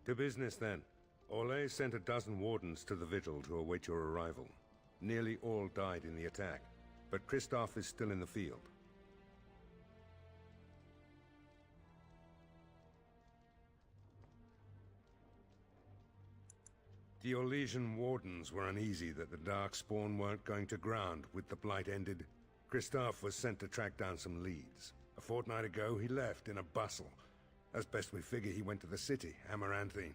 To business, then. Orlais sent a dozen wardens to the vigil to await your arrival. Nearly all died in the attack, but Christoph is still in the field. The Orlesian wardens were uneasy that the Darkspawn weren't going to ground with the Blight ended. Christoph was sent to track down some leads. A fortnight ago, he left in a bustle. As best we figure, he went to the city, Amaranthine.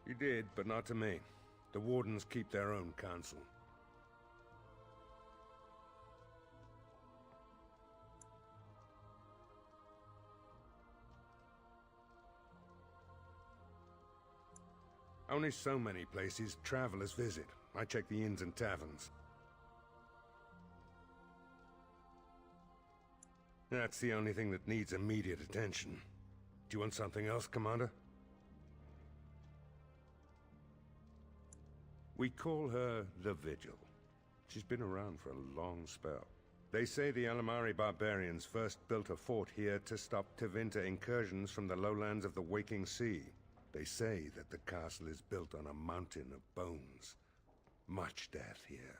He did, but not to me. The wardens keep their own counsel. Only so many places travelers visit. I check the inns and taverns. That's the only thing that needs immediate attention. Do you want something else, Commander? We call her the Vigil. She's been around for a long spell. They say the Alamari barbarians first built a fort here to stop Tevinter incursions from the lowlands of the Waking Sea. They say that the castle is built on a mountain of bones. Much death here.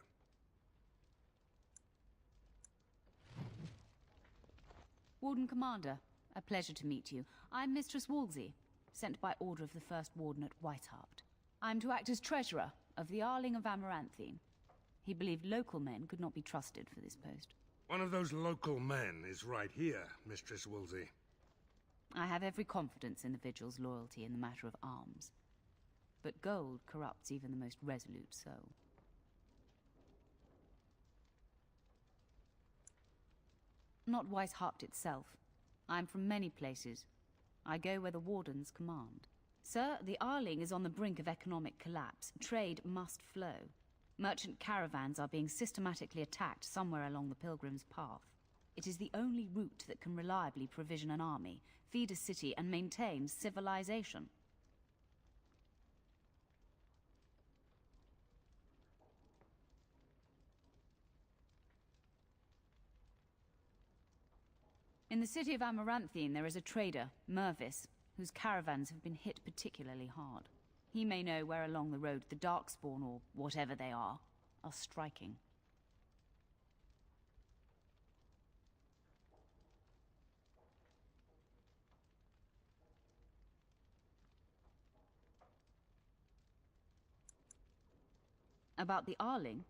Warden Commander, a pleasure to meet you. I'm Mistress Wolsey, sent by order of the First Warden at Whitehart. I'm to act as treasurer of the Arling of Amaranthine. He believed local men could not be trusted for this post. One of those local men is right here, Mistress Wolsey. I have every confidence in the Vigil's loyalty in the matter of arms. But gold corrupts even the most resolute soul. Not Whitehart itself. I'm from many places. I go where the Wardens command. Sir, the Arling is on the brink of economic collapse. Trade must flow. Merchant caravans are being systematically attacked somewhere along the Pilgrim's Path. It is the only route that can reliably provision an army, feed a city, and maintain civilization. In the city of Amaranthine, there is a trader, Mervis, whose caravans have been hit particularly hard. He may know where along the road the Darkspawn, or whatever they are striking. About the Arling,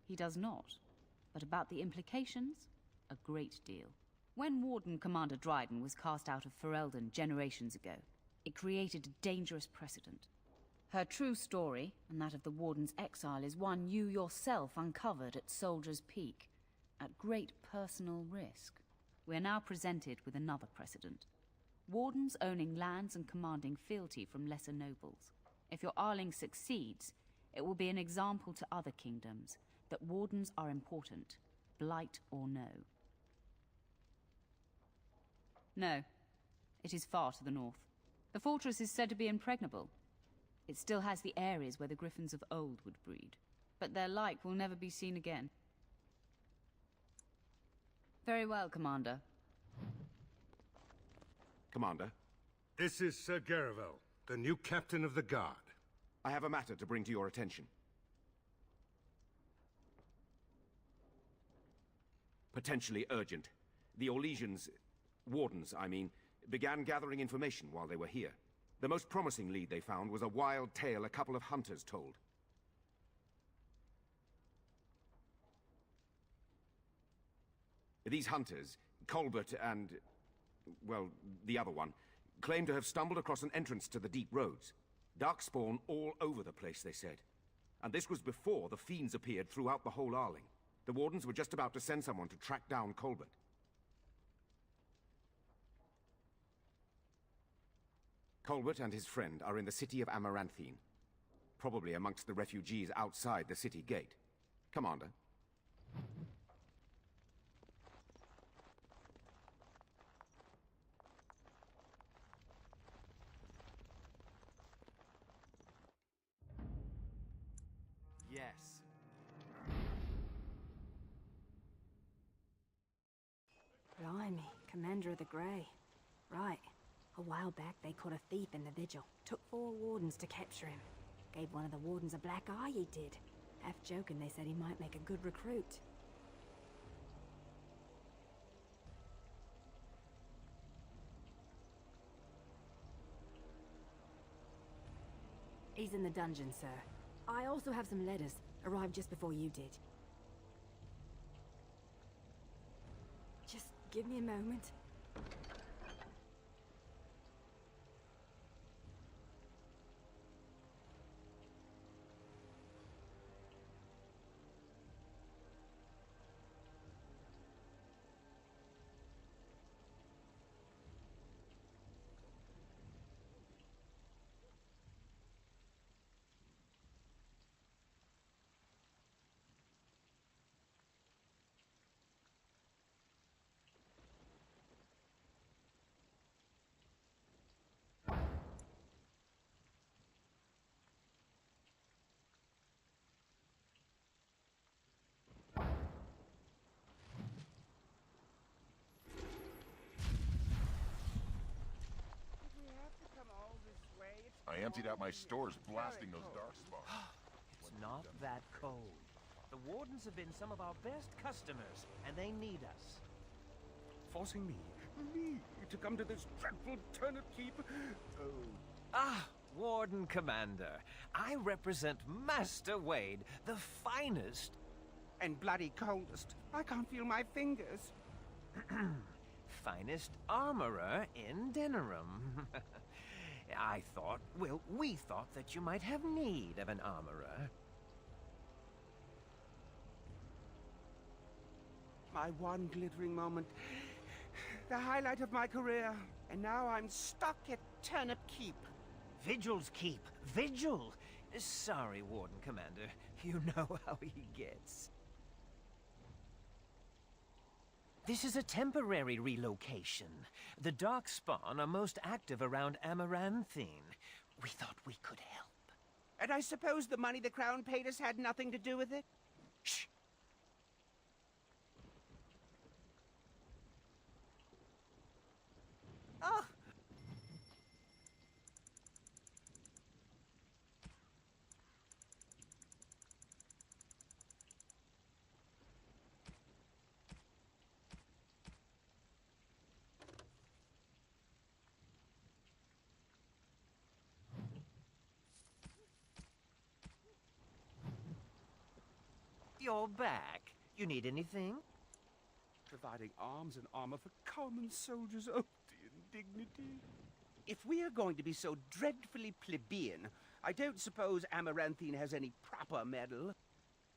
he does not. But about the implications, a great deal. When Warden Commander Dryden was cast out of Ferelden generations ago, it created a dangerous precedent. Her true story, and that of the Warden's exile, is one you yourself uncovered at Soldier's Peak, at great personal risk. We are now presented with another precedent. Wardens owning lands and commanding fealty from lesser nobles. If your Arling succeeds, it will be an example to other kingdoms that Wardens are important, blight or no. No, it is far to the north. The fortress is said to be impregnable. It still has the areas where the griffins of old would breed, but their like will never be seen again. Very well, Commander. Commander? This is Sir Garavel, the new captain of the guard. I have a matter to bring to your attention. Potentially urgent. The Orlesians, Wardens, I mean, began gathering information while they were here. The most promising lead they found was a wild tale a couple of hunters told. These hunters, Colbert and, well, the other one, claim to have stumbled across an entrance to the deep roads. Darkspawn all over the place, they said. And this was before the fiends appeared throughout the whole Arling. The Wardens were just about to send someone to track down Colbert. Colbert and his friend are in the city of Amaranthine. Probably amongst the refugees outside the city gate. Commander. Yes. Commander of the Grey. Right. A while back, they caught a thief in the Vigil. Took 4 wardens to capture him. Gave one of the wardens a black eye, he did. Half joking, they said he might make a good recruit. He's in the dungeon, sir. I also have some letters. Arrived just before you did. Just give me a moment. I emptied out my stores blasting those darkspawn. It's not that cold. The Wardens have been some of our best customers, and they need us. Forcing me to come to this dreadful turnip keep? Oh. Ah, Warden Commander. I represent Master Wade, the finest... And bloody coldest. I can't feel my fingers. finest armorer in Denerim. I thought, well, we thought that you might have need of an armorer. My one glittering moment. The highlight of my career. And now I'm stuck at Turnip Keep. Vigil's Keep. Vigil! Sorry, Warden Commander. You know how he gets. This is a temporary relocation. The Darkspawn are most active around Amaranthine. We thought we could help. And I suppose the money the Crown paid us had nothing to do with it? Shh! Oh! You're back. You need anything? Providing arms and armor for common soldiers. Oh, the indignity. If we are going to be so dreadfully plebeian, I don't suppose Amaranthine has any proper metal.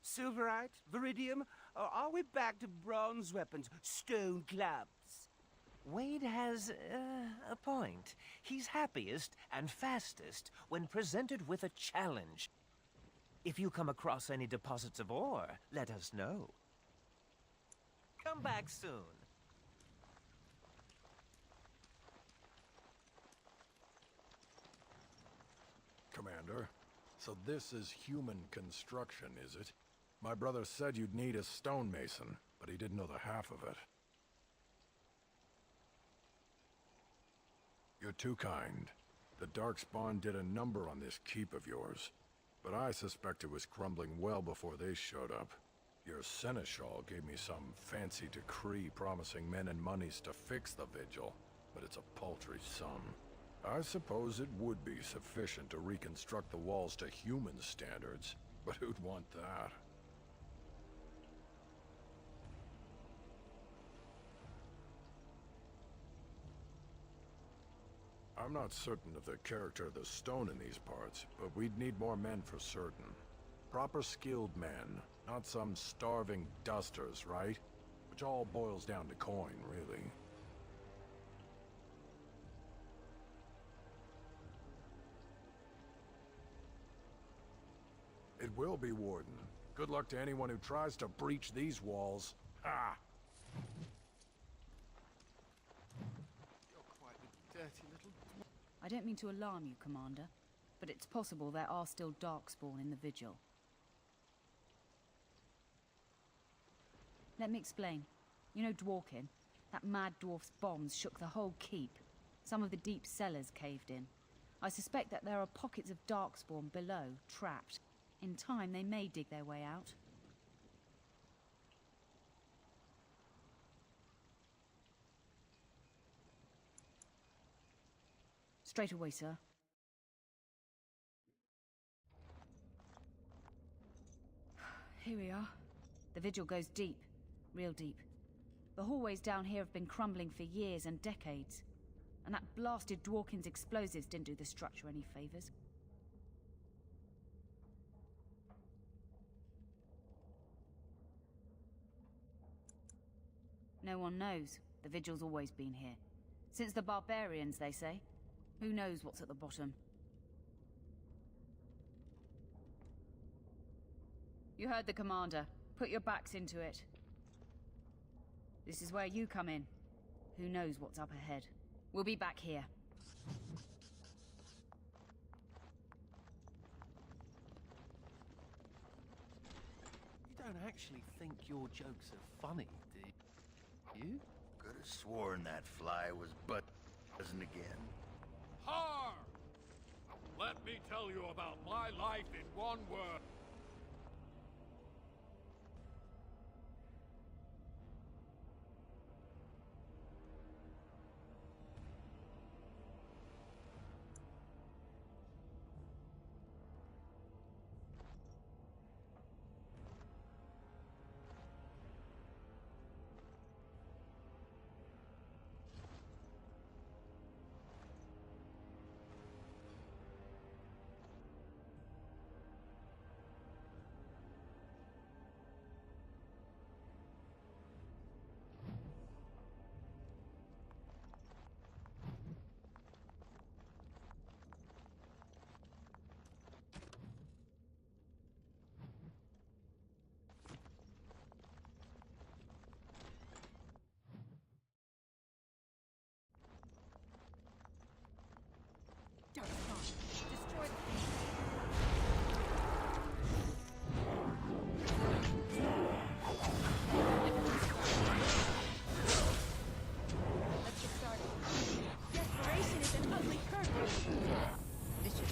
Silverite? Viridium? Or are we back to bronze weapons, stone clubs? Wade has a point. He's happiest and fastest when presented with a challenge. If you come across any deposits of ore, let us know. Come back soon. Commander, so this is human construction, is it? My brother said you'd need a stonemason, but he didn't know the half of it. You're too kind. The Darkspawn did a number on this keep of yours, but I suspect it was crumbling well before they showed up. Your seneschal gave me some fancy decree promising men and monies to fix the Vigil, but it's a paltry sum. I suppose it would be sufficient to reconstruct the walls to human standards, but who'd want that? I'm not certain of the character of the stone in these parts, but we'd need more men for certain. Proper skilled men, not some starving dusters, right? Which all boils down to coin, really. It will be, Warden. Good luck to anyone who tries to breach these walls. Ha! You're quite a dirty little... I don't mean to alarm you, Commander, but it's possible there are still Darkspawn in the Vigil. Let me explain. You know Dworkin? That mad dwarf's bombs shook the whole keep. Some of the deep cellars caved in. I suspect that there are pockets of darkspawn below, trapped. In time, they may dig their way out. Straight away, sir. Here we are. The vigil goes deep. Real deep. The hallways down here have been crumbling for years and decades. And that blasted Dworkin's explosives didn't do the structure any favors. No one knows. The vigil's always been here. Since the barbarians, they say. Who knows what's at the bottom? You heard the commander. Put your backs into it. This is where you come in. Who knows what's up ahead? We'll be back here. You don't actually think your jokes are funny, do you? Could have sworn that fly was buzzing again. Har! Let me tell you about my life in one word. Destroy the Let's get started. Desperation is an ugly curse. This should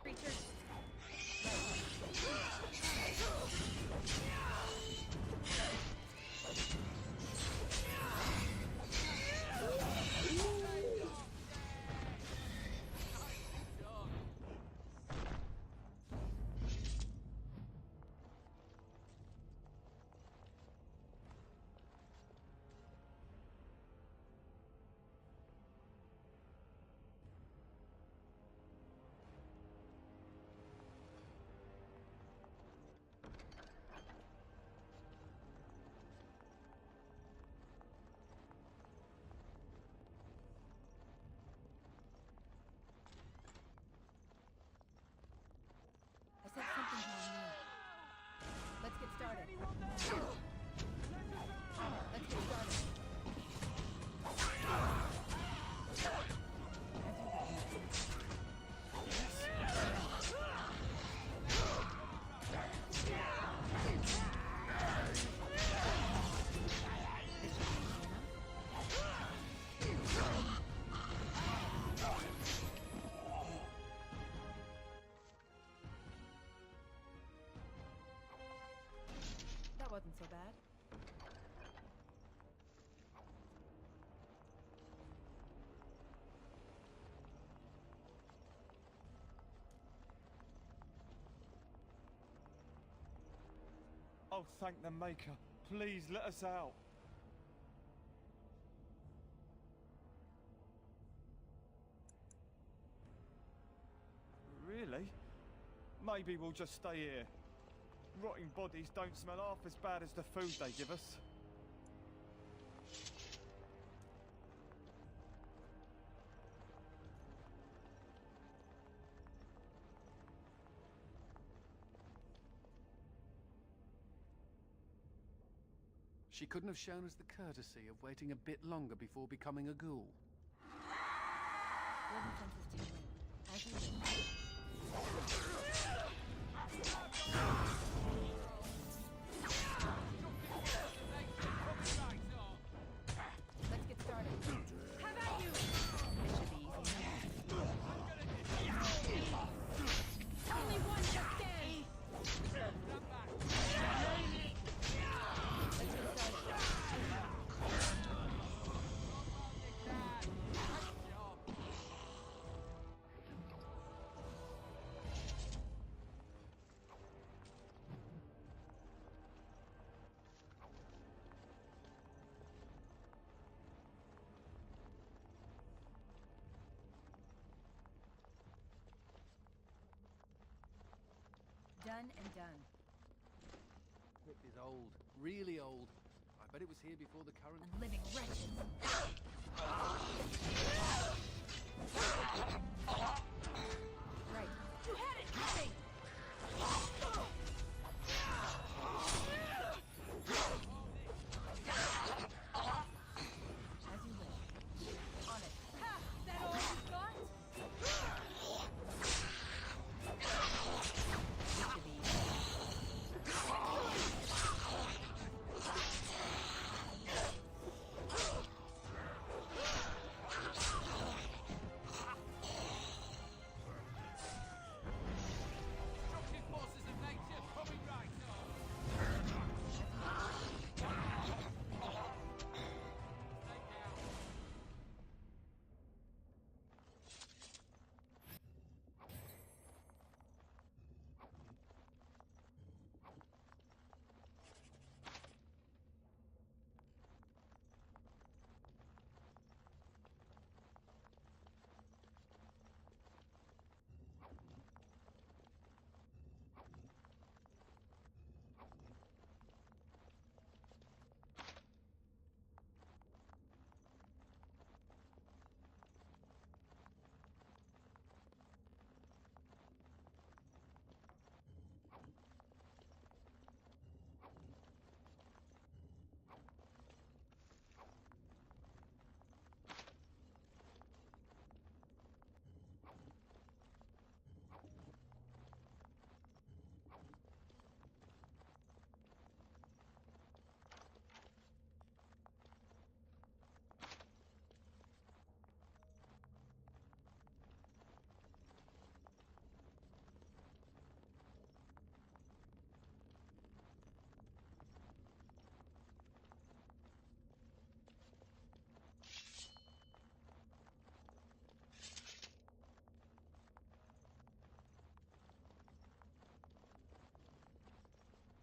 creatures. bad? Oh, thank the Maker. Please let us out. Really? Maybe we'll just stay here. Rotting bodies don't smell half as bad as the food they give us. She couldn't have shown us the courtesy of waiting a bit longer before becoming a ghoul. Warden sent us to you. As you wish. Let's get started. How about you? This should be easy enough. Only one to stay! Done and done. Crypt is old, really old. I bet it was here before the current... And living wretches. Right. You had it! Hey! As you wish. On it. Ha! Is that all you've got? This should be easy. Destructive forces of nature coming right on!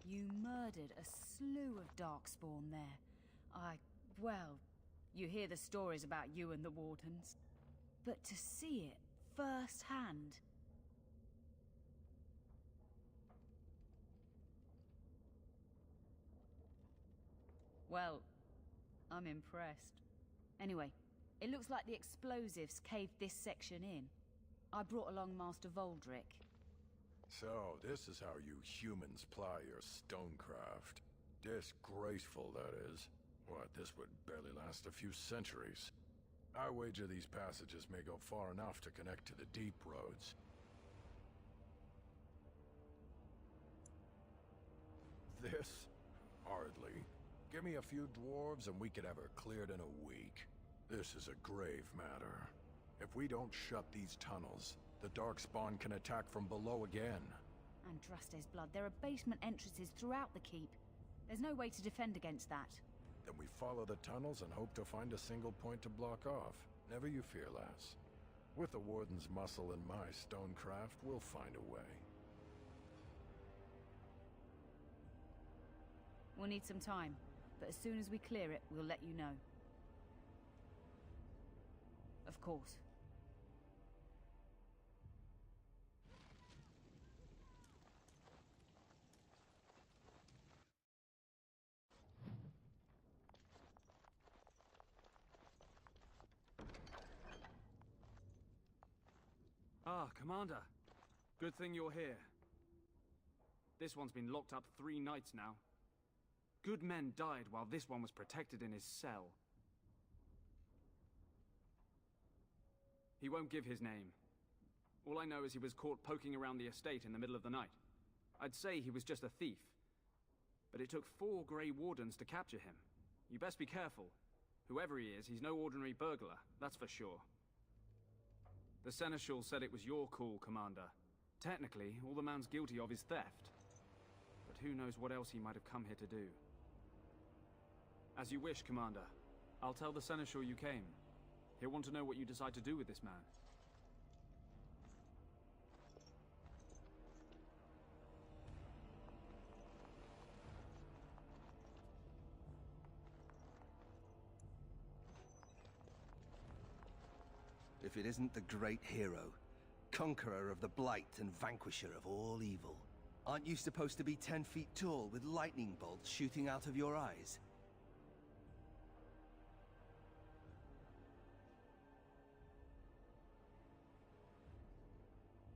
You murdered a slew of Darkspawn there. Well, you hear the stories about you and the Wardens. But to see it firsthand... Well, I'm impressed. Anyway, it looks like the explosives caved this section in. I brought along Master Voldrick. So, this is how you humans ply your stonecraft. Disgraceful, that is. What, this would barely last a few centuries. I wager these passages may go far enough to connect to the deep roads. This? Hardly. Give me a few dwarves and we could have her cleared in a week. This is a grave matter. If we don't shut these tunnels, the Darkspawn can attack from below again. Andraste's blood, there are basement entrances throughout the keep. There's no way to defend against that. Then we follow the tunnels and hope to find a single point to block off. Never you fear, lass. With the Warden's muscle and my stonecraft, we'll find a way. We'll need some time, but as soon as we clear it, we'll let you know. Of course. Ah, Commander. Good thing you're here. This one's been locked up 3 nights now. Good men died while this one was protected in his cell. He won't give his name. All I know is he was caught poking around the estate in the middle of the night. I'd say he was just a thief. But it took 4 Grey Wardens to capture him. You best be careful. Whoever he is, he's no ordinary burglar, that's for sure. The Seneschal said it was your call, Commander. Technically, all the man's guilty of is theft. But who knows what else he might have come here to do. As you wish, Commander. I'll tell the Seneschal you came. He'll want to know what you decide to do with this man. If it isn't the great hero, conqueror of the Blight and vanquisher of all evil. Aren't you supposed to be 10 feet tall with lightning bolts shooting out of your eyes?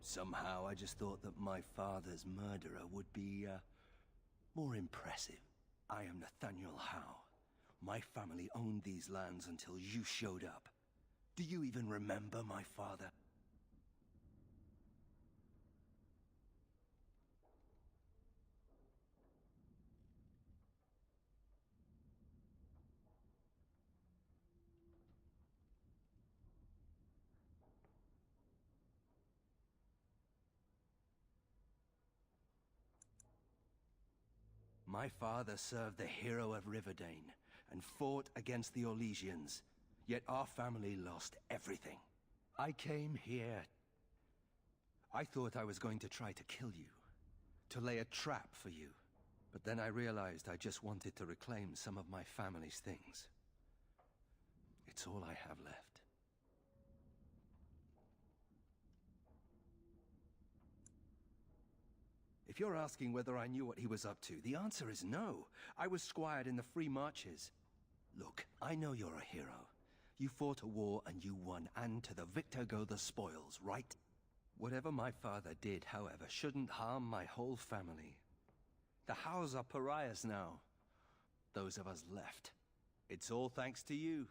Somehow I just thought that my father's murderer would be, more impressive. I am Nathaniel Howe. My family owned these lands until you showed up. Do you even remember my father? My father served the hero of Riverdane and fought against the Orlesians. Yet our family lost everything. I came here. I thought I was going to try to kill you, to lay a trap for you. But then I realized I just wanted to reclaim some of my family's things. It's all I have left. If you're asking whether I knew what he was up to, the answer is no. I was squired in the Free Marches. Look, I know you're a hero. You fought a war and you won, and to the victor go the spoils, right? Whatever my father did, however, shouldn't harm my whole family. The Howes are pariahs now. Those of us left. It's all thanks to you.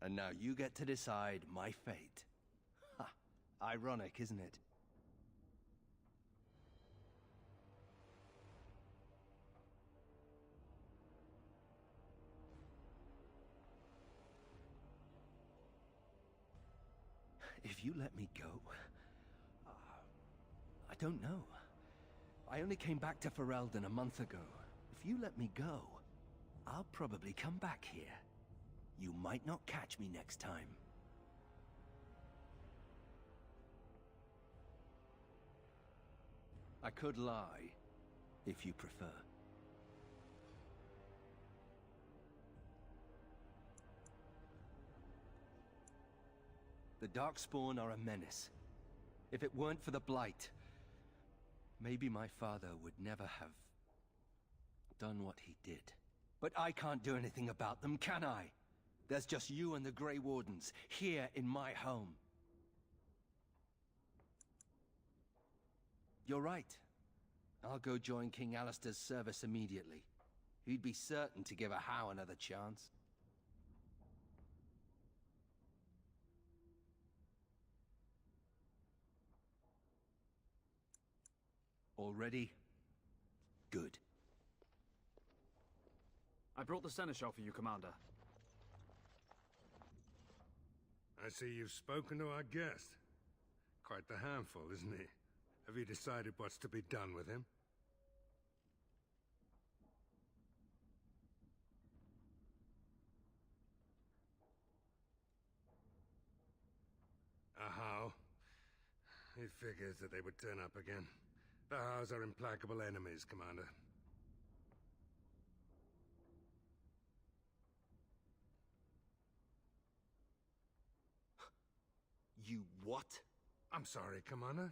And now you get to decide my fate. Ha! Ironic, isn't it? If you let me go... I don't know. I only came back to Ferelden a month ago. If you let me go, I'll probably come back here. You might not catch me next time. I could lie, if you prefer. The Darkspawn are a menace. If it weren't for the Blight, maybe my father would never have done what he did. But I can't do anything about them, can I? There's just you and the Grey Wardens, here in my home. You're right. I'll go join King Alistair's service immediately. He'd be certain to give a Howe another chance. All ready? Good. I brought the Seneschal for you, Commander. I see you've spoken to our guest. Quite the handful, isn't he? Have you decided what's to be done with him? He figures that they would turn up again. The Hows are implacable enemies, Commander. You what? I'm sorry, Commander.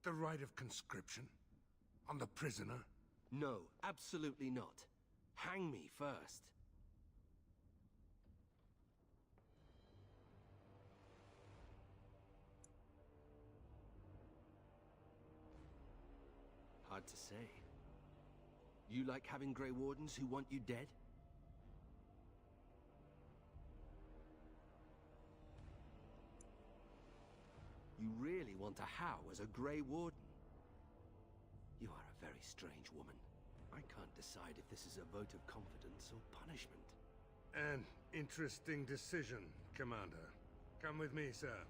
The right of conscription? On the prisoner? No, absolutely not. Hang me first. Hard to say. You like having Grey Wardens who want you dead? You really want a Howe as a Grey Warden? You are a very strange woman. I can't decide if this is a vote of confidence or punishment. An interesting decision, Commander. Come with me, sir.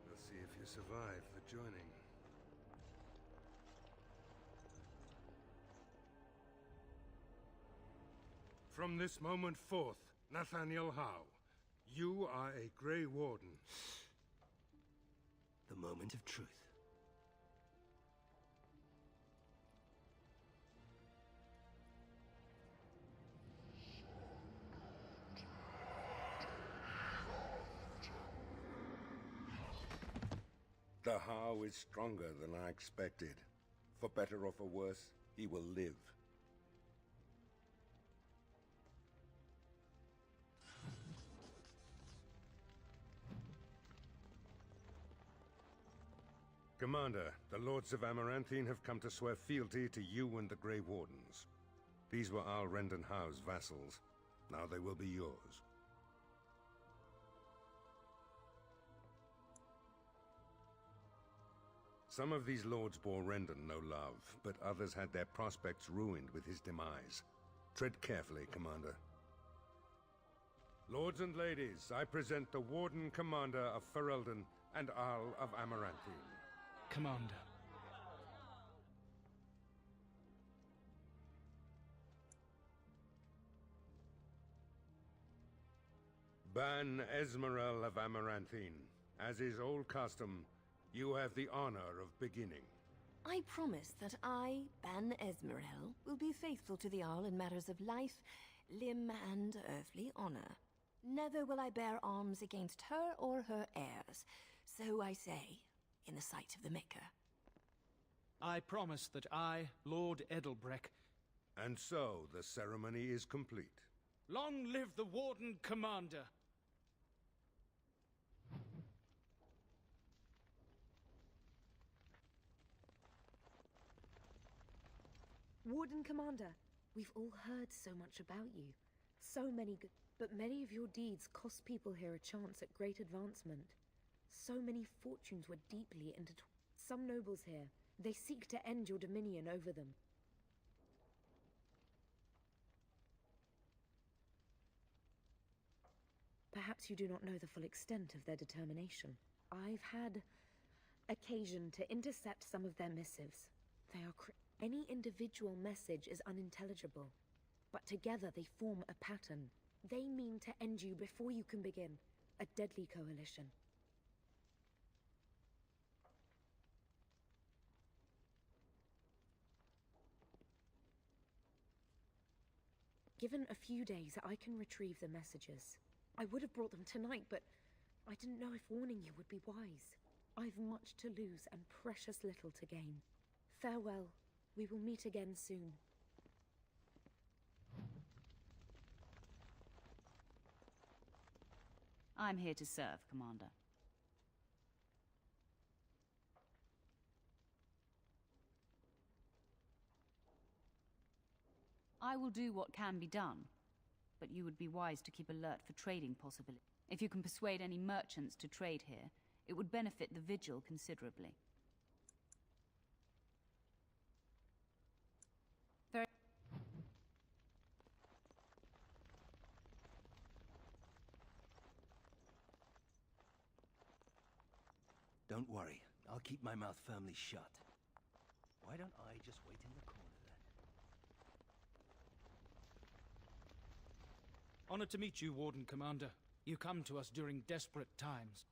We'll see if you survive the joining. From this moment forth, Nathaniel Howe, you are a Grey Warden. The moment of truth. The Howe is stronger than I expected. For better or for worse, he will live. Commander, the Lords of Amaranthine have come to swear fealty to you and the Grey Wardens. These were Al Rendon Howe's vassals. Now they will be yours. Some of these lords bore Rendon no love, but others had their prospects ruined with his demise. Tread carefully, Commander. Lords and ladies, I present the Warden Commander of Ferelden and Arl of Amaranthine. Commander. Ban Esmeralda of Amaranthine. As is old custom, you have the honor of beginning. I promise that I, Ban Esmeralda, will be faithful to the Arl in matters of life, limb, and earthly honor. Never will I bear arms against her or her heirs. So I say, in the sight of the Maker. I promise that I, Lord Edelbreck... And so, the ceremony is complete. Long live the Warden Commander! Warden Commander, we've all heard so much about you. So many good... But many of your deeds cost people here a chance at great advancement. So many fortunes were deeply intertwined. Some nobles here, they seek to end your dominion over them. Perhaps you do not know the full extent of their determination. I've had occasion to intercept some of their missives. They are any individual message is unintelligible, but together they form a pattern. They mean to end you before you can begin. A deadly coalition. Given a few days, I can retrieve the messages. I would have brought them tonight, but I didn't know if warning you would be wise. I've much to lose and precious little to gain. Farewell. We will meet again soon. I'm here to serve, Commander. I will do what can be done, but you would be wise to keep alert for trading possibilities. If you can persuade any merchants to trade here, it would benefit the Vigil considerably. Don't worry, I'll keep my mouth firmly shut. Why don't I just wait in the corner then? Honored to meet you, Warden Commander. You come to us during desperate times.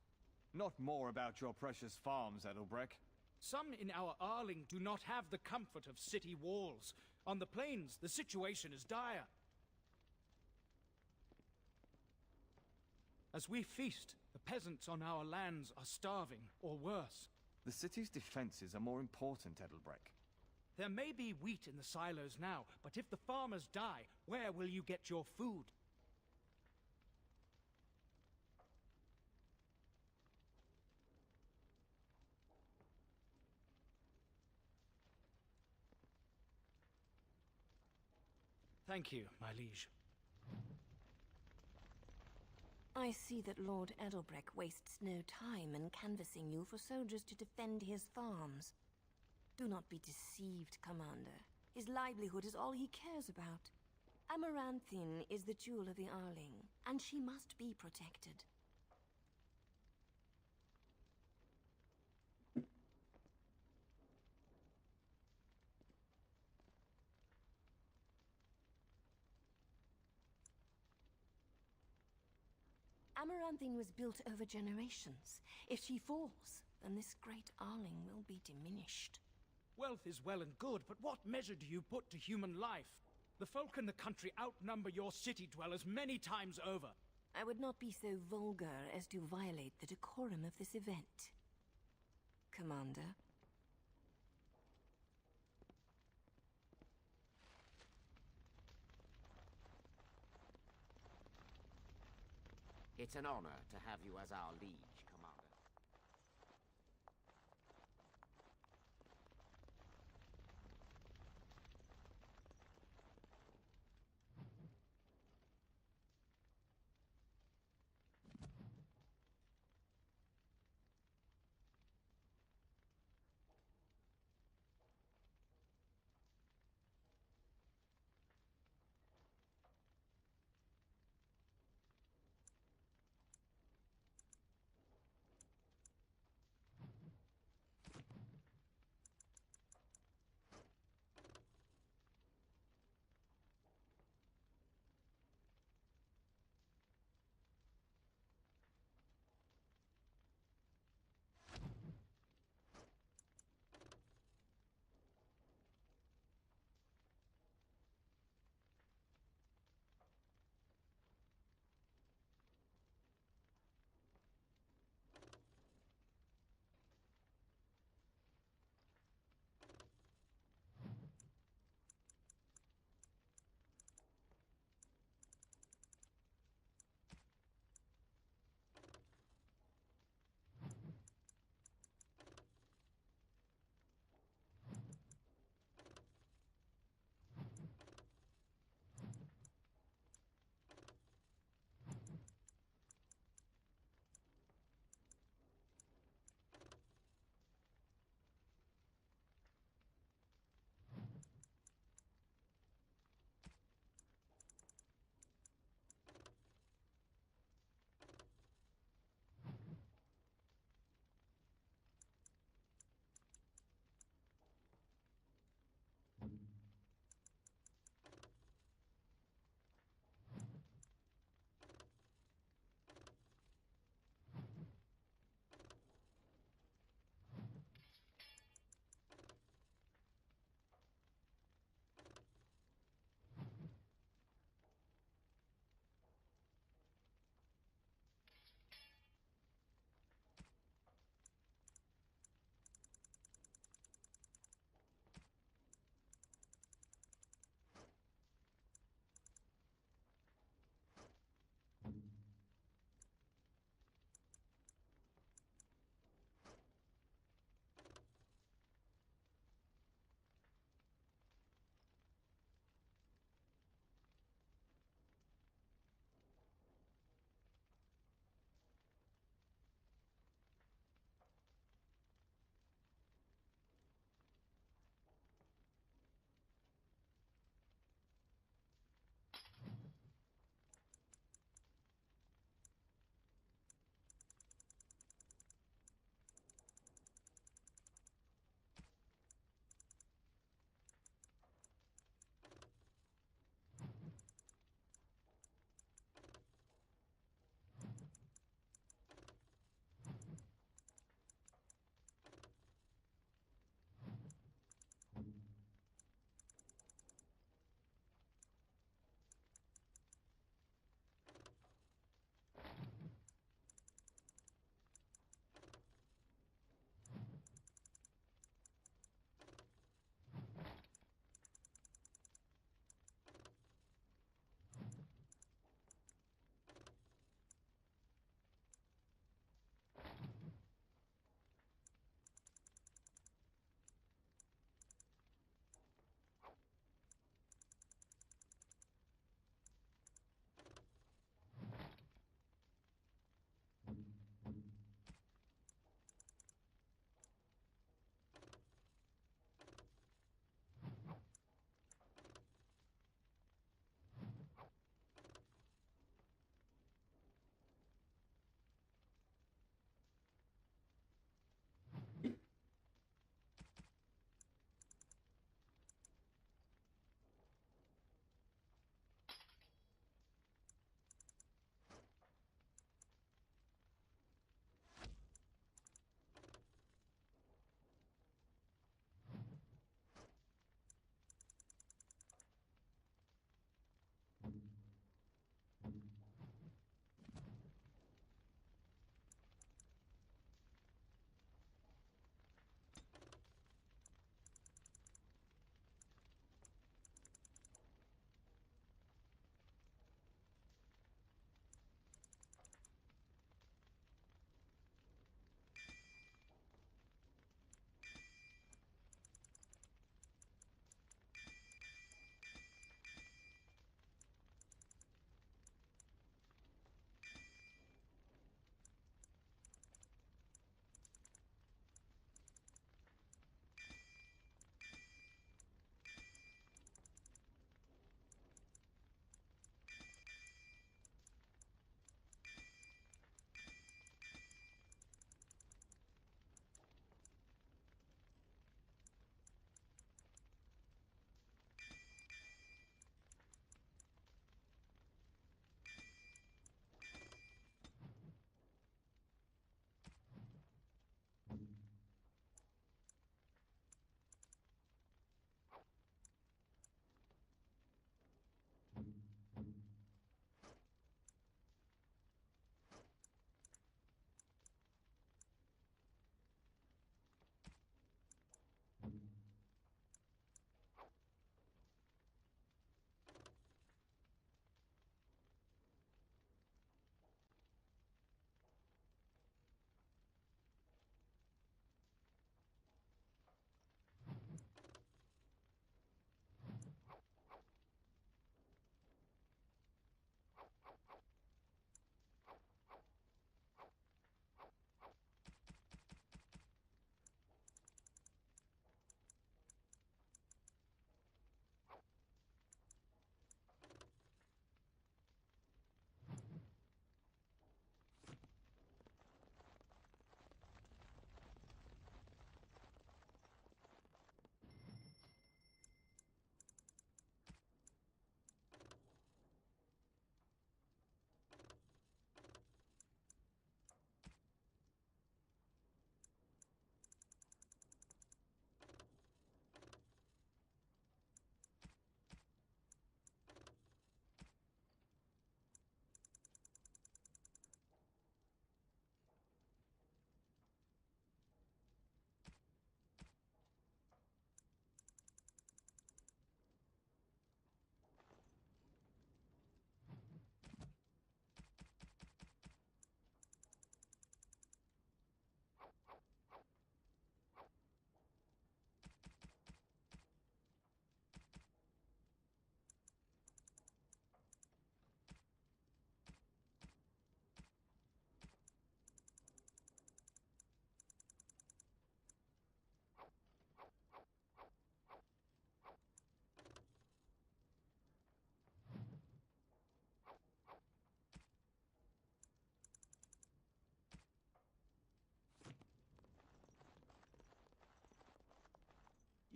Not more about your precious farms, Edelbreck. Some in our Arling do not have the comfort of city walls. On the plains, the situation is dire. As we feast, the peasants on our lands are starving, or worse. The city's defenses are more important, Edelbreck. There may be wheat in the silos now, but if the farmers die, where will you get your food? Thank you, my liege. I see that Lord Edelbreck wastes no time in canvassing you for soldiers to defend his farms. Do not be deceived, Commander. His livelihood is all he cares about. Amaranthine is the jewel of the Arling, and she must be protected. Amaranthine was built over generations. If she falls, then this great Arling will be diminished. Wealth is well and good, but what measure do you put to human life? The folk in the country outnumber your city dwellers many times over. I would not be so vulgar as to violate the decorum of this event. Commander. It's an honor to have you as our liege, Commander.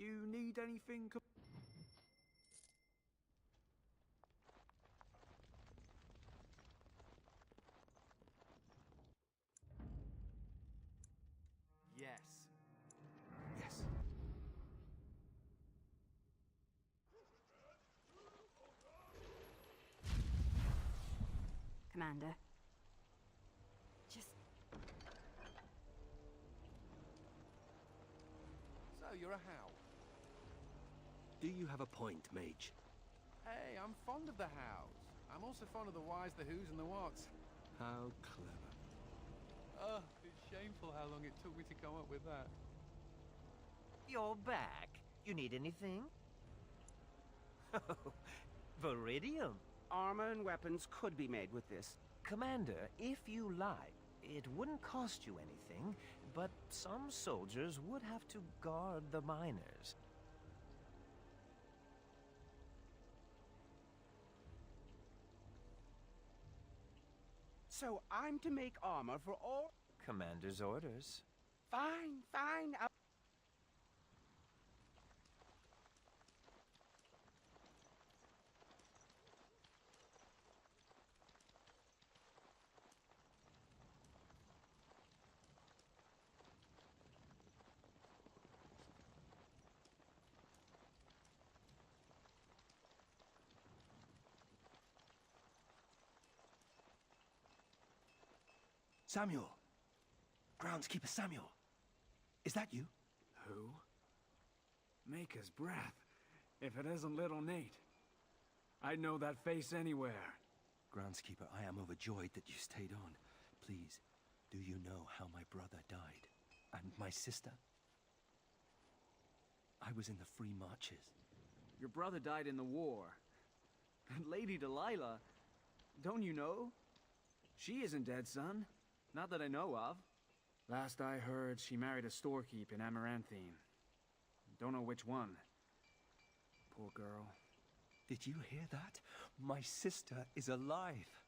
You need anything? Yes. Yes. Commander. Just... So, you're a How. Do you have a point, Mage? Hey, I'm fond of the Hows. I'm also fond of the whys, the whos, and the whats. How clever. Oh, it's shameful how long it took me to come up with that. You're back. You need anything? Viridium. Armor and weapons could be made with this. Commander, if you like, it wouldn't cost you anything, but some soldiers would have to guard the miners. So I'm to make armor for all... Commander's orders. Fine, fine. Samuel! Groundskeeper Samuel! Is that you? Who? Maker's breath. If it isn't little Nate. I'd know that face anywhere. Groundskeeper, I am overjoyed that you stayed on. Please, do you know how my brother died? And my sister? I was in the Free Marches. Your brother died in the war. And Lady Delilah, don't you know? She isn't dead, son. Not that I know of. Last I heard, she married a storekeep in Amaranthine. Don't know which one. Poor girl. Did you hear that? My sister is alive.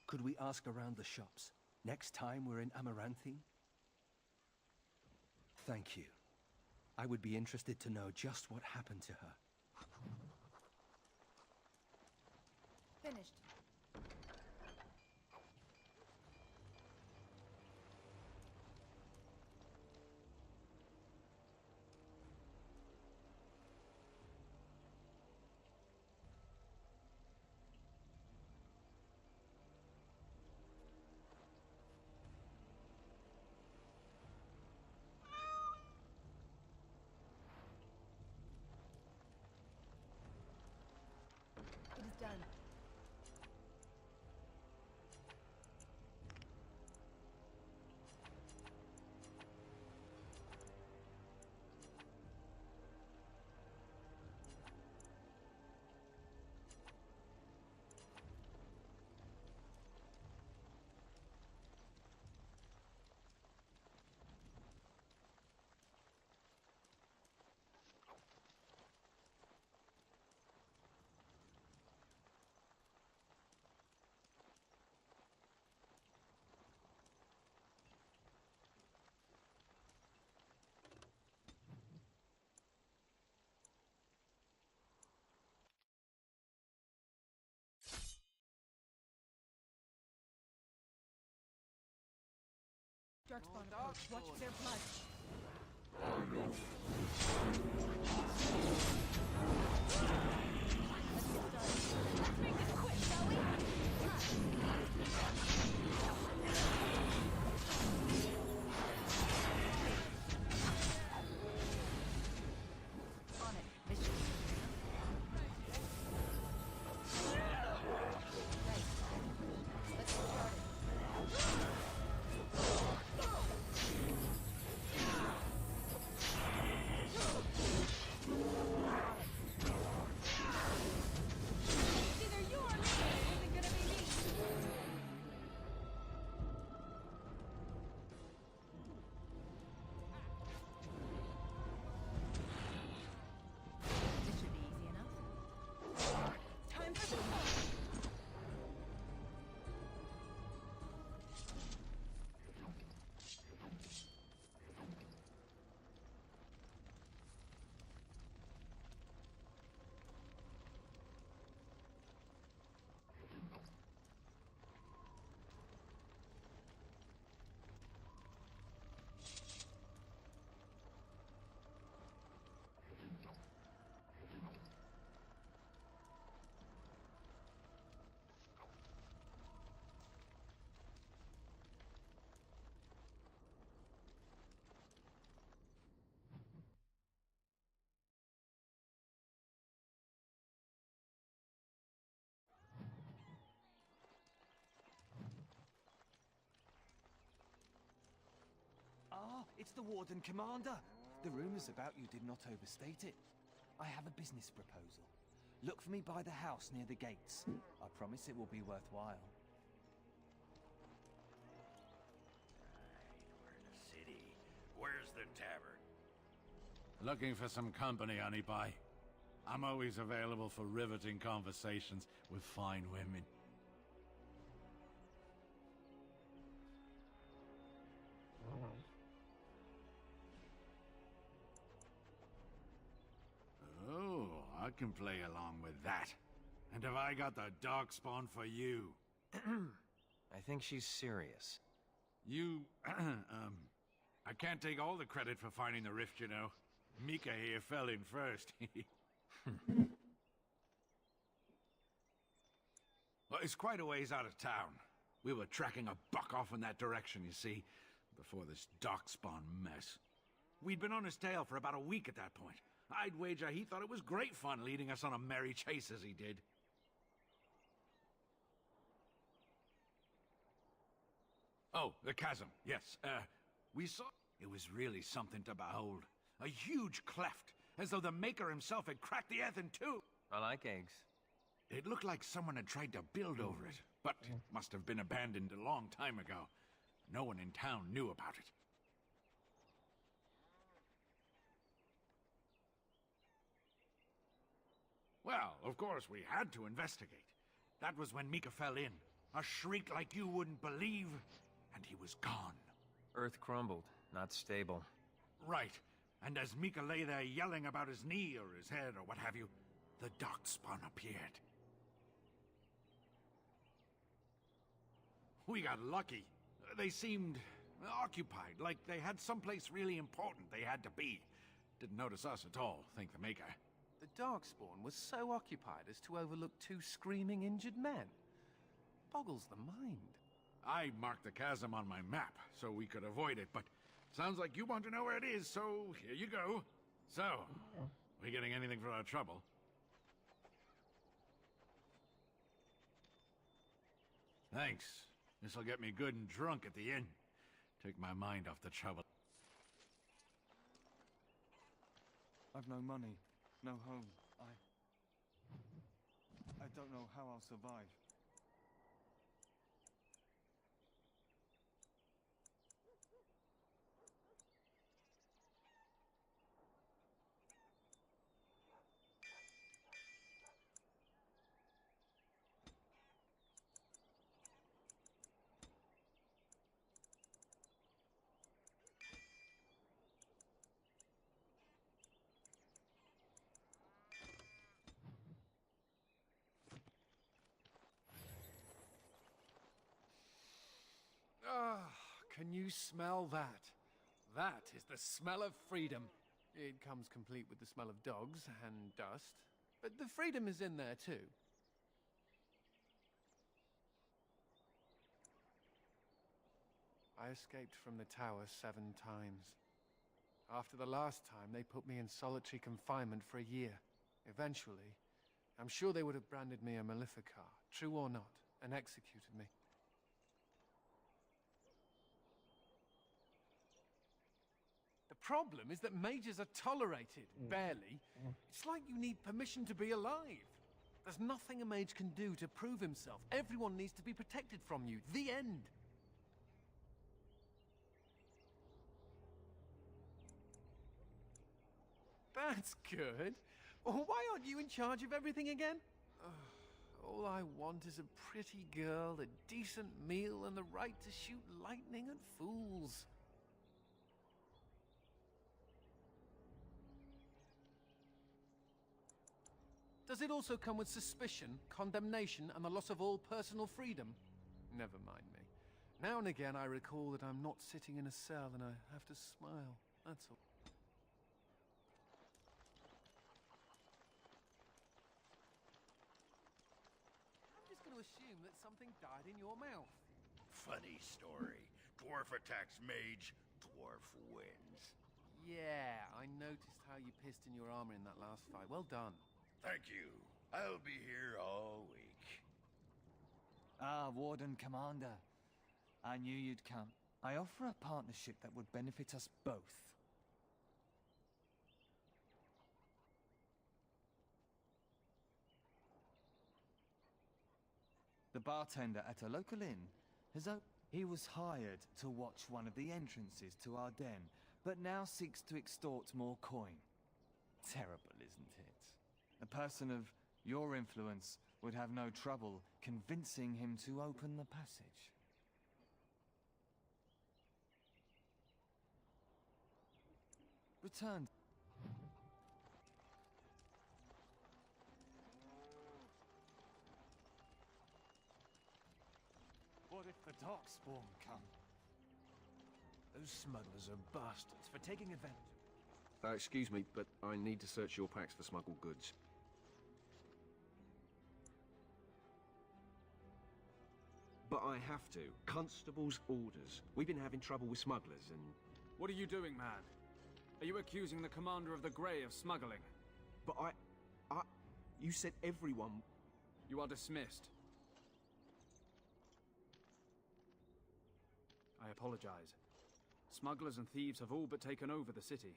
Could we ask around the shops next time we're in Amaranthine? Thank you. I would be interested to know just what happened to her. Finished. It is done. Darkspawn approach. Watch for their blood. Let's make this quick, shall we? On it. Mission. Right. Let's get started. It's the Warden Commander. The rumors about you did not overstate it. I have a business proposal. Look for me by the house near the gates. I promise it will be worthwhile. We're in the city. Where's the tavern? Looking for some company, honey pie. I'm always available for riveting conversations with fine women. Oh, I can play along with that. And have I got the darkspawn for you? I think she's serious. You, I can't take all the credit for finding the rift, you know. Mika here fell in first. Well, it's quite a ways out of town. We were tracking a buck off in that direction, you see, before this darkspawn mess. We'd been on his tail for about a week at that point. I'd wager he thought it was great fun leading us on a merry chase as he did. Oh, the chasm, yes. We saw... It was really something to behold. A huge cleft, as though the Maker himself had cracked the earth in two. I like eggs. It looked like someone had tried to build over it, but it must have been abandoned a long time ago. No one in town knew about it. Well, of course, we had to investigate. That was when Mika fell in. A shriek like you wouldn't believe, and he was gone. Earth crumbled, not stable. Right. And as Mika lay there yelling about his knee or his head or what have you, the darkspawn appeared. We got lucky. They seemed occupied, like they had someplace really important they had to be. Didn't notice us at all, thank the Maker. The Darkspawn was so occupied as to overlook two screaming injured men. Boggles the mind. I marked the chasm on my map so we could avoid it, but sounds like you want to know where it is, so here you go. So, we getting anything for our trouble? Thanks. This'll get me good and drunk at the inn. Take my mind off the trouble. I've no money, no home. I don't know how I'll survive. Ah, can you smell that? That is the smell of freedom. It comes complete with the smell of dogs and dust, but the freedom is in there too. I escaped from the tower 7 times. After the last time, they put me in solitary confinement for a year. Eventually, I'm sure they would have branded me a Maleficar, true or not, and executed me. The problem is that mages are tolerated, barely. It's like you need permission to be alive. There's nothing a mage can do to prove himself. Everyone needs to be protected from you. The end. That's good. Why aren't you in charge of everything again? All I want is a pretty girl, a decent meal, and the right to shoot lightning at fools. Does it also come with suspicion, condemnation, and the loss of all personal freedom? Never mind me. Now and again I recall that I'm not sitting in a cell and I have to smile. That's all. I'm just going to assume that something died in your mouth. Funny story. Dwarf attacks mage, dwarf wins. Yeah, I noticed how you pissed in your armor in that last fight. Well done. Thank you. I'll be here all week. Ah, Warden Commander. I knew you'd come. I offer a partnership that would benefit us both. The bartender at a local inn has he was hired to watch one of the entrances to our den, but now seeks to extort more coin. Terrible, isn't it? A person of your influence would have no trouble convincing him to open the passage. Return. What if the Darkspawn come? Those smugglers are bastards for taking advantage. Excuse me, but I need to search your packs for smuggled goods. But I have to. Constable's orders. We've been having trouble with smugglers and... What are you doing, man? Are you accusing the commander of the Grey of smuggling? But you said everyone... You are dismissed. I apologize. Smugglers and thieves have all but taken over the city.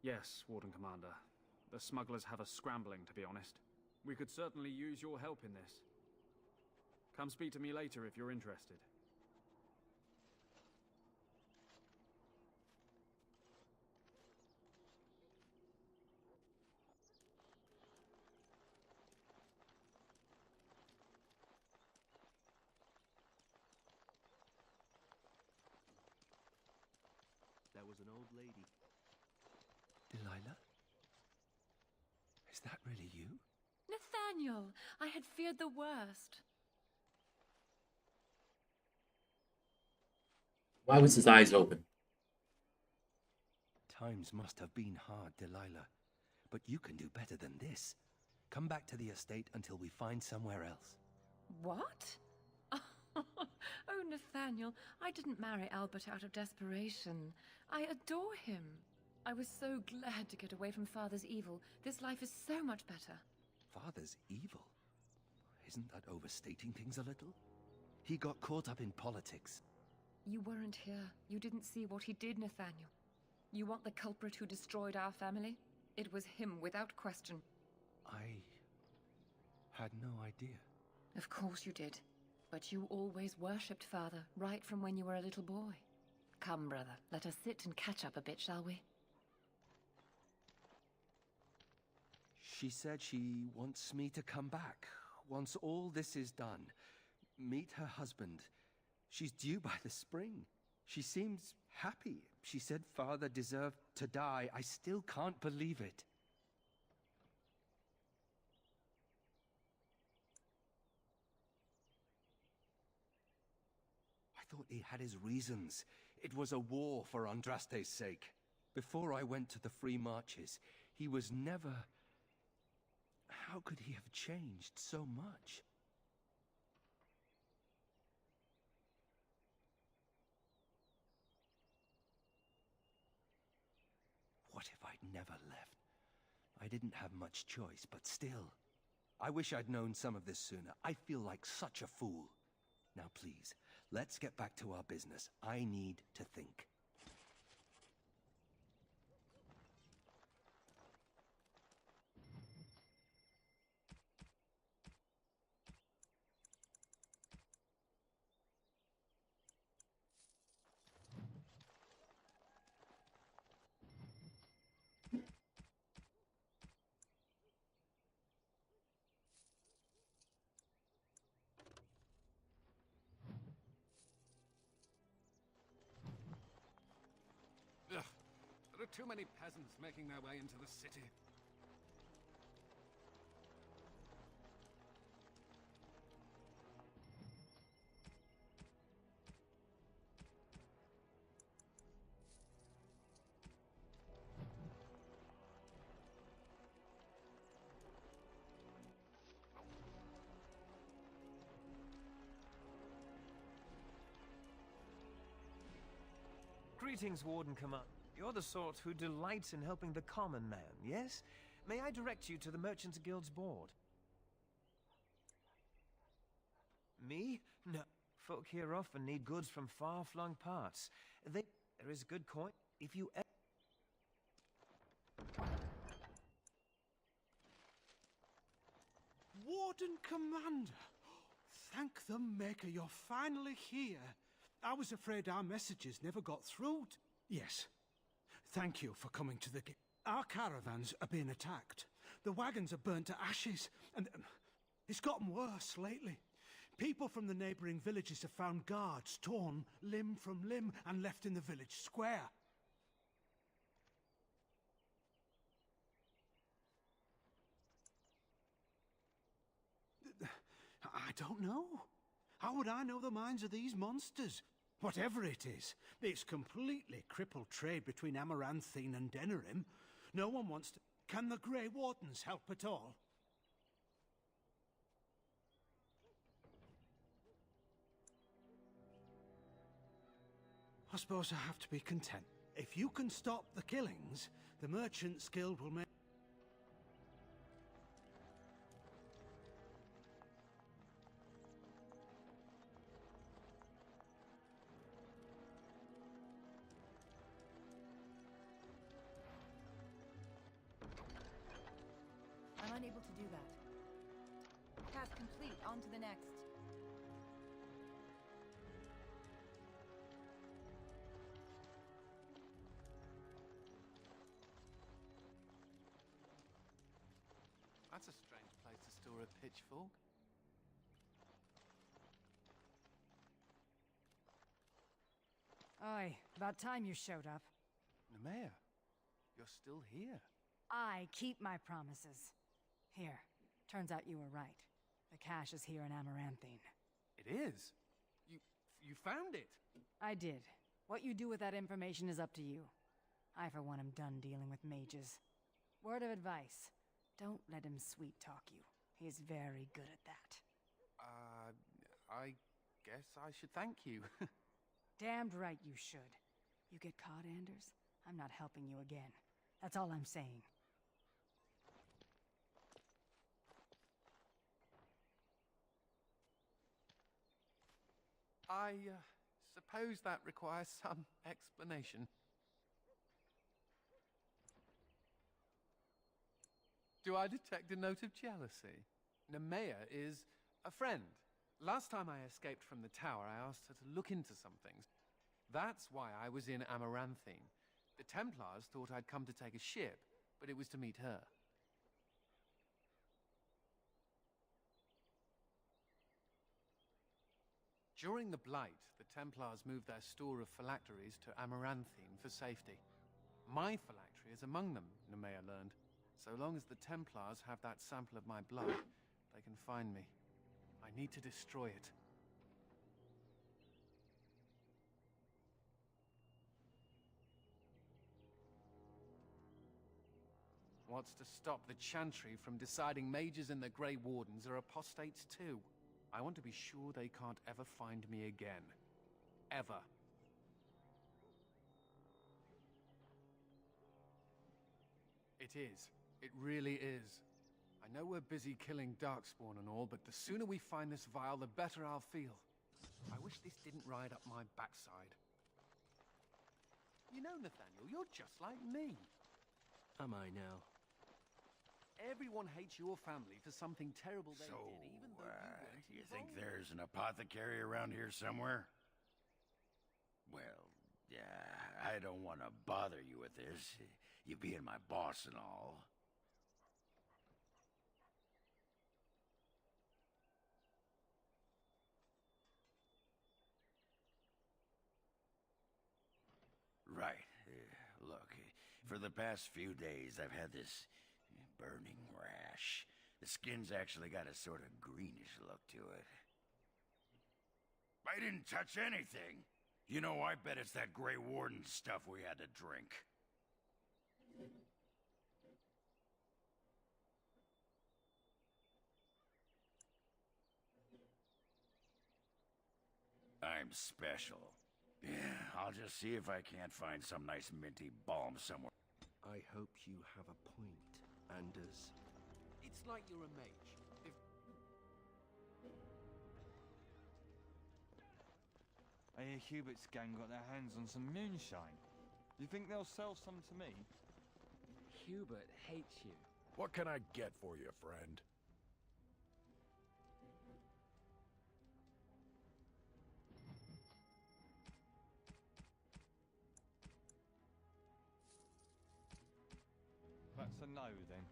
Yes, Warden Commander. The smugglers have us scrambling, to be honest. We could certainly use your help in this. Come speak to me later if you're interested. That was an old lady. Delilah? Is that really you? Nathaniel, I had feared the worst. Why was his eyes open? Times must have been hard, Delilah. But you can do better than this. Come back to the estate until we find somewhere else. What? Oh, Nathaniel, I didn't marry Albert out of desperation. I adore him. I was so glad to get away from Father's evil. This life is so much better. Father's evil? Isn't that overstating things a little? He got caught up in politics. You weren't here. You didn't see what he did, Nathaniel. You want the culprit who destroyed our family? It was him, without question. I had no idea. Of course you did. But you always worshipped Father, right from when you were a little boy. Come, brother, let us sit and catch up a bit, shall we? She said she wants me to come back. Once all this is done. Meet her husband. She's due by the spring. She seems happy. She said Father deserved to die. I still can't believe it. I thought he had his reasons. It was a war for Andraste's sake. Before I went to the Free Marches, he was never... How could he have changed so much? What if I'd never left? I didn't have much choice, but still. I wish I'd known some of this sooner. I feel like such a fool. Now please, let's get back to our business. I need to think. Ugh. There are too many peasants making their way into the city. Greetings, Warden Commander. You're the sort who delights in helping the common man, yes? May I direct you to the Merchants Guild's board? Me? No. Folk here often need goods from far-flung parts. There is good coin if you... Warden Commander! Thank the Maker you're finally here. I was afraid our messages never got through. Yes. Thank you for coming to the... Our caravans are being attacked. The wagons are burnt to ashes, and it's gotten worse lately. People from the neighboring villages have found guards torn limb from limb and left in the village square. I don't know. How would I know the minds of these monsters? Whatever it is, it's completely crippled trade between Amaranthine and Denerim. No one wants to... Can the Grey Wardens help at all? I suppose I have to be content. If you can stop the killings, the Merchants Guild will make... I'm unable to do that. Task complete. On to the next. That's a strange place to store a pitchfork. Oi, about time you showed up. Nemea, you're still here. I keep my promises. Here, turns out you were right. The cache is here in Amaranthine. It is? You found it? I did. What you do with that information is up to you. I, for one, am done dealing with mages. Word of advice. Don't let him sweet-talk you. He is very good at that. I guess I should thank you. Damned right you should. You get caught, Anders? I'm not helping you again. That's all I'm saying. I suppose that requires some explanation. Do I detect a note of jealousy? Nemea is a friend. Last time I escaped from the tower, I asked her to look into some things. That's why I was in Amaranthine. The Templars thought I'd come to take a ship, but it was to meet her. During the Blight, the Templars moved their store of phylacteries to Amaranthine for safety. My phylactery is among them, Nemea learned. So long as the Templars have that sample of my blood, they can find me. I need to destroy it. What's to stop the Chantry from deciding mages and the Grey Wardens are apostates too? I want to be sure they can't ever find me again. Ever. It is. It really is. I know we're busy killing Darkspawn and all, but the sooner we find this vial, the better I'll feel. I wish this didn't ride up my backside. You know, Nathaniel, you're just like me. Am I now? Everyone hates your family for something terrible they did, even though you think there's an apothecary around here somewhere? Well, yeah, I don't want to bother you with this, you being my boss and all. Right. Look, for the past few days, I've had this burning rash. The skin's actually got a sort of greenish look to it. I didn't touch anything. You know, I bet it's that Grey Warden stuff we had to drink. I'm special. Yeah, I'll just see if I can't find some nice minty balm somewhere. I hope you have a point, Anders. It's like you're a mage. I hear Hubert's gang got their hands on some moonshine. You think they'll sell some to me? Hubert hates you. What can I get for you, friend? That's a no, then.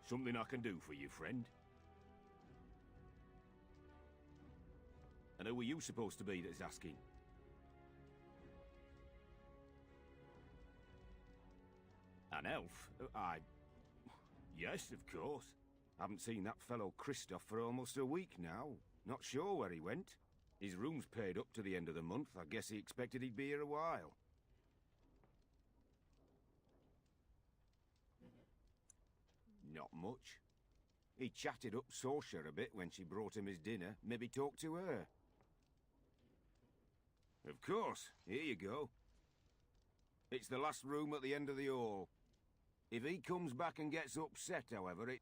Something I can do for you, friend? And who are you supposed to be that's asking? An elf? Yes, of course. Haven't seen that fellow Christoph for almost a week now. Not sure where he went. His room's paid up to the end of the month. I guess he expected he'd be here a while. Not much. He chatted up Sorsha a bit when she brought him his dinner. Maybe talked to her. Of course. Here you go. It's the last room at the end of the hall. If he comes back and gets upset, however, it...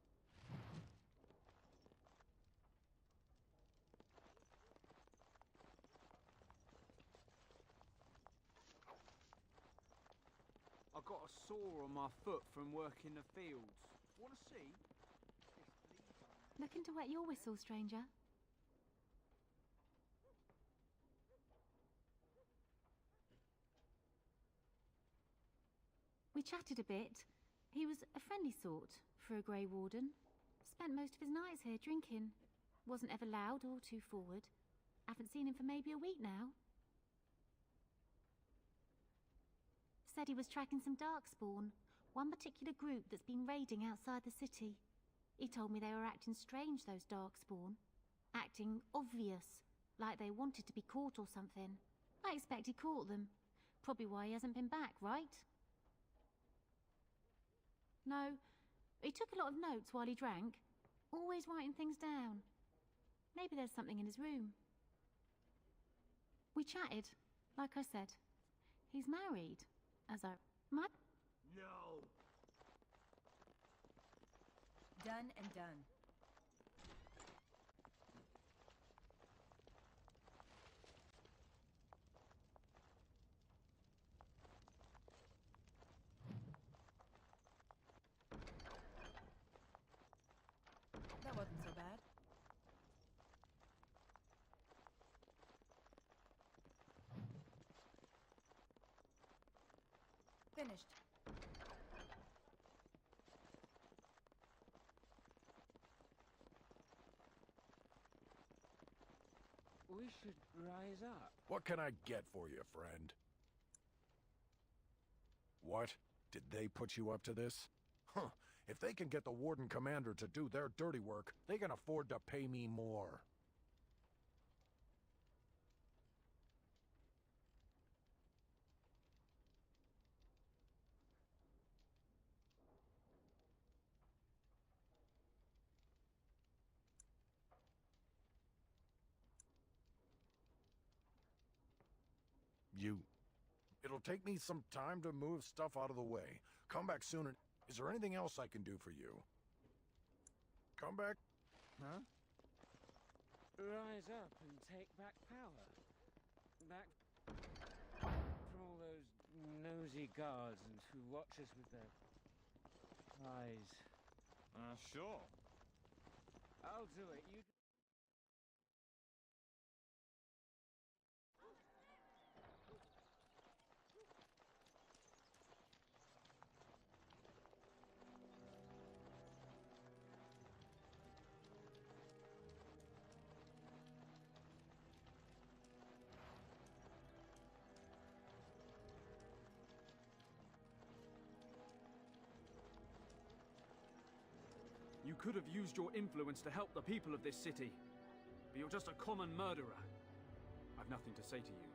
I got a sore on my foot from working the fields. Want to see? Looking to wet your whistle, stranger? We chatted a bit. He was a friendly sort for a Grey Warden. Spent most of his nights here drinking. Wasn't ever loud or too forward. Haven't seen him for maybe a week now. Said he was tracking some Darkspawn, one particular group that's been raiding outside the city. He told me they were acting strange, those Darkspawn. Acting obvious, like they wanted to be caught or something. I expect he caught them. Probably why he hasn't been back, right? No, he took a lot of notes while he drank, always writing things down. Maybe there's something in his room. We chatted, like I said. He's married, as I... No! Done and done. That wasn't so bad. Finished. We should rise up. What can I get for you, friend? What? Did they put you up to this? Huh. If they can get the Warden Commander to do their dirty work, they can afford to pay me more. It'll take me some time to move stuff out of the way. Come back soon and... Is there anything else I can do for you? Come back. Huh? Rise up and take back power. Back from all those nosy guards and who watch us with their eyes. Sure. I'll do it. You... You could have used your influence to help the people of this city. But you're just a common murderer. I've nothing to say to you.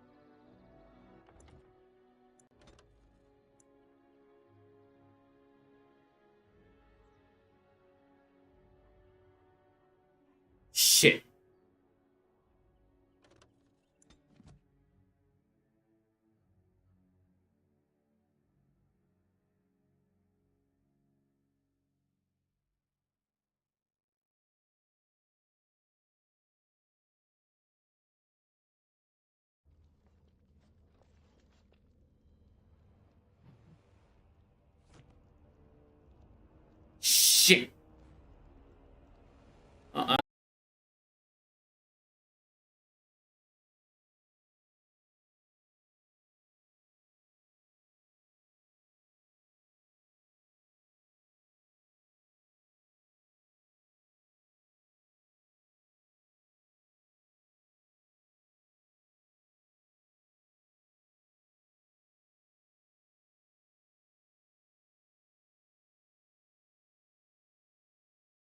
Shit. Shit.